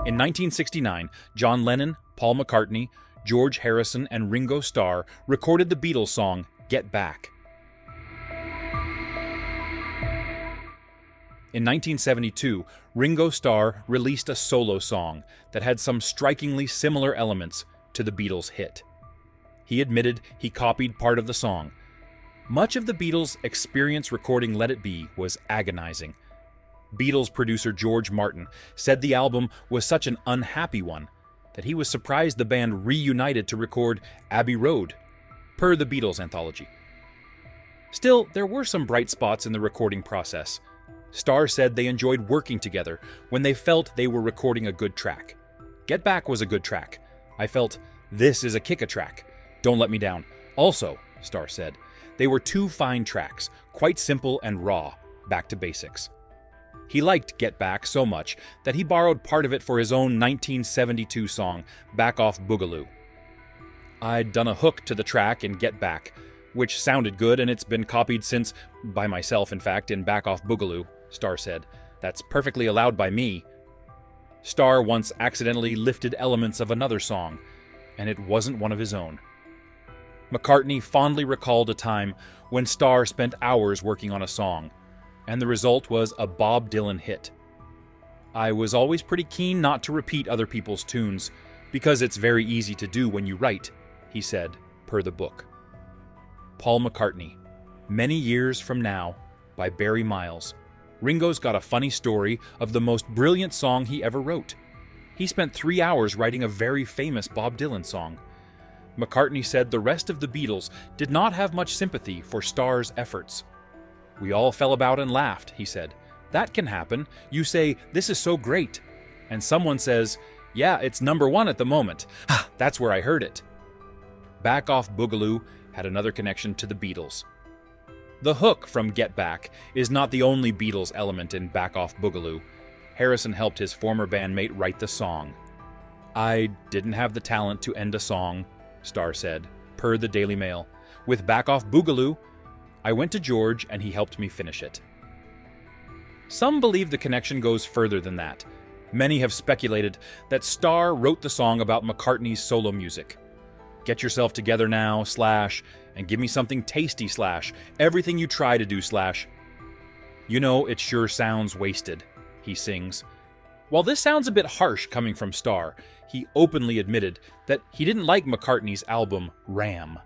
In 1969, John Lennon, Paul McCartney, George Harrison, and Ringo Starr recorded the Beatles song Get Back. In 1972, Ringo Starr released a solo song that had some strikingly similar elements to the Beatles' hit. He admitted he copied part of the song. Much of the Beatles' experience recording Let It Be was agonizing. Beatles producer George Martin said the album was such an unhappy one that he was surprised the band reunited to record Abbey Road, per the Beatles anthology. Still, there were some bright spots in the recording process. Starr said they enjoyed working together when they felt they were recording a good track. Get Back was a good track. I felt, this is a kick-a track. Don't Let Me Down. Also, Starr said, they were two fine tracks, quite simple and raw, back to basics. He liked Get Back so much that he borrowed part of it for his own 1972 song, Back Off Boogaloo. I'd done a hook to the track in Get Back, which sounded good and it's been copied since, by myself in fact, in Back Off Boogaloo, Starr said. That's perfectly allowed by me. Starr once accidentally lifted elements of another song, and it wasn't one of his own. McCartney fondly recalled a time when Starr spent hours working on a song, and the result was a Bob Dylan hit. I was always pretty keen not to repeat other people's tunes, because it's very easy to do when you write, he said, per the book. Paul McCartney, Many Years From Now, by Barry Miles. Ringo's got a funny story of the most brilliant song he ever wrote. He spent 3 hours writing a very famous Bob Dylan song. McCartney said the rest of the Beatles did not have much sympathy for Starr's efforts. We all fell about and laughed, he said. That can happen. You say, this is so great. And someone says, yeah, it's number one at the moment. That's where I heard it. Back Off Boogaloo had another connection to the Beatles. The hook from Get Back is not the only Beatles element in Back Off Boogaloo. Harrison helped his former bandmate write the song. I didn't have the talent to end a song, Starr said, per the Daily Mail. With Back Off Boogaloo, I went to George and he helped me finish it. Some believe the connection goes further than that. Many have speculated that Starr wrote the song about McCartney's solo music. Get yourself together now, / and give me something tasty / everything you try to do / You know, it sure sounds wasted, he sings. While this sounds a bit harsh coming from Starr, he openly admitted that he didn't like McCartney's album Ram.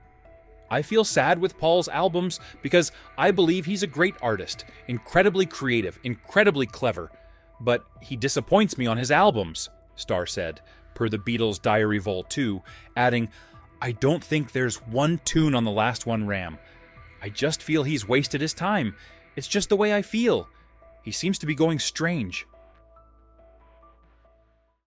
I feel sad with Paul's albums because I believe he's a great artist, incredibly creative, incredibly clever, but he disappoints me on his albums, Starr said, per the Beatles' Diary Vol. 2, adding, I don't think there's one tune on the last one, Ram. I just feel he's wasted his time. It's just the way I feel. He seems to be going strange.